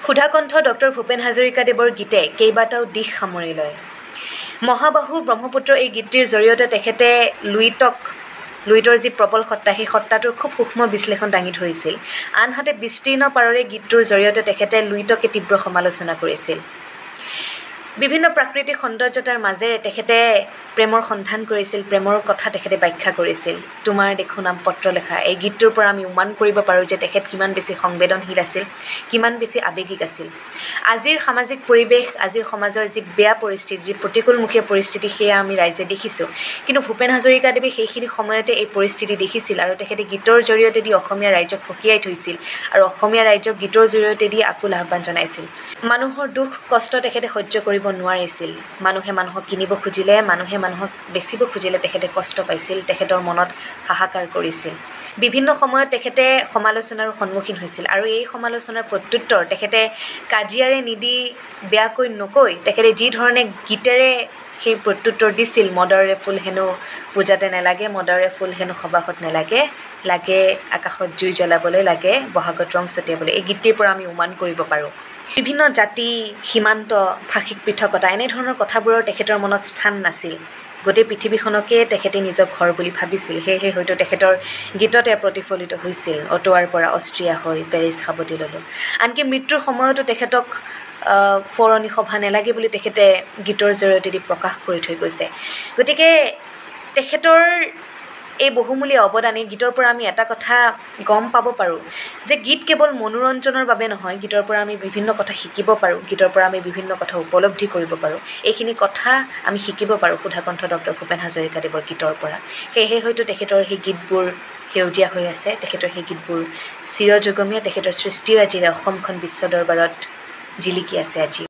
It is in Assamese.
সুধাকণ্ঠ ডক্টৰ ভূপেন হাজৰিকাদেৱৰ গীতে কেইবাটাও দিশ সামৰি লয়। মহাবাহু ব্ৰহ্মপুত্ৰ এই গীতটিৰ জৰিয়তে তেখেতে লুইতৰ যি প্ৰবল সত্তা, সেই সত্তাটোৰ খুব সূক্ষ্ম বিশ্লেষণ দাঙি ধৰিছিল। আনহাতে বিস্তীৰ্ণ পাৰৰে গীতটোৰ জৰিয়তে তেখেতে লুইতকে তীব্ৰ সমালোচনা কৰিছিল। বিভিন্ন প্ৰাকৃতিক সৌন্দৰ্যতাৰ মাজেৰে তেখেতে প্ৰেমৰ সন্ধান কৰিছিল, প্ৰেমৰ কথা তেখেতে ব্যাখ্যা কৰিছিল। তোমাৰ দেখোঁ নাম পত্ৰ লেখা এই গীতটোৰ পৰা আমি উমান কৰিব পাৰোঁ যে তেখেত কিমান বেছি সংবেদনশীল আছিল, কিমান বেছি আৱেগিক আছিল। আজিৰ সামাজিক পৰিৱেশ, আজিৰ সমাজৰ যি বেয়া পৰিস্থিতি, যি প্ৰতিকূলমুখী পৰিস্থিতি, সেয়া আমি ৰাইজে দেখিছোঁ। কিন্তু ভূপেন হাজৰিকাদেৱে সেইখিনি সময়তে এই পৰিস্থিতি দেখিছিল আৰু তেখেতে গীতৰ জৰিয়তে দি অসমীয়া ৰাইজক সকীয়াই থৈছিল আৰু অসমীয়া ৰাইজক গীতৰ জৰিয়তে দি আকুল আহ্বান জনাইছিল। মানুহৰ দুখ কষ্ট তেখেতে সহ্য কৰিব নোৱাৰিছিল। মানুহে মানুহক কিনিব খুজিলে, মানুহে মানুহক বেচিব খুজিলে তেখেতে কষ্ট পাইছিল, তেখেতৰ মনত হাহাকাৰ কৰিছিল। বিভিন্ন সময়ত তেখেতে সমালোচনাৰ সন্মুখীন হৈছিল আৰু এই সমালোচনাৰ প্ৰত্যুত্তৰ তেখেতে কাজিয়াৰে নিদি, বেয়াকৈ নকৈ তেখেতে যি ধৰণে গীতেৰে সেই প্ৰত্যুত্তৰ দিছিল, মদৰে ফুল হেনো পূজাতে নেলাগে, মদৰে ফুল হেনো সবাহত নেলাগে, লাগে আকাশত জুই জ্বলাবলৈ, লাগে বহাগত ৰং ছটিয়াবলৈ, এই গীতটিৰ পৰা আমি উমান কৰিব পাৰোঁ। বিভিন্ন জাতি, সীমান্ত, ভাষিক পৃথকতা এনেধৰণৰ কথাবোৰৰ তেখেতৰ মনত স্থান নাছিল। গোটেই পৃথিৱীখনকে তেখেতে নিজৰ ঘৰ বুলি ভাবিছিল। সেয়েহে হয়তো তেখেতৰ গীততে প্ৰতিফলিত হৈছিল, অটোৱাৰ পৰা অষ্ট্ৰিয়া হৈ পেৰিছ সাৱটি ল'লোঁ। আনকি মৃত্যুৰ সময়তো তেখেতক সোঁৱৰণি সভা নেলাগে বুলি তেখেতে গীতৰ জৰিয়তে দি প্ৰকাশ কৰি থৈ গৈছে। গতিকে তেখেতৰ এই বহুমূলীয়া অৱদানে গীতৰ পৰা আমি এটা কথা গম পাব পাৰোঁ যে গীত কেৱল মনোৰঞ্জনৰ বাবে নহয়, গীতৰ পৰা আমি বিভিন্ন কথা শিকিব পাৰোঁ, গীতৰ পৰা আমি বিভিন্ন কথা উপলব্ধি কৰিব পাৰোঁ। এইখিনি কথা আমি শিকিব পাৰোঁ সুধাকণ্ঠ ডক্টৰ ভূপেন হাজৰিকাদেৱৰ গীতৰ পৰা। সেয়েহে হয়তো তেখেতৰ সেই গীতবোৰ সেউজীয়া হৈ আছে, তেখেতৰ সেই গীতবোৰ চিৰযুগমীয়া, তেখেতৰ সৃষ্টিৰাজিৰে অসমখন বিশ্ব দৰবাৰত জিলিকি আছে আজি।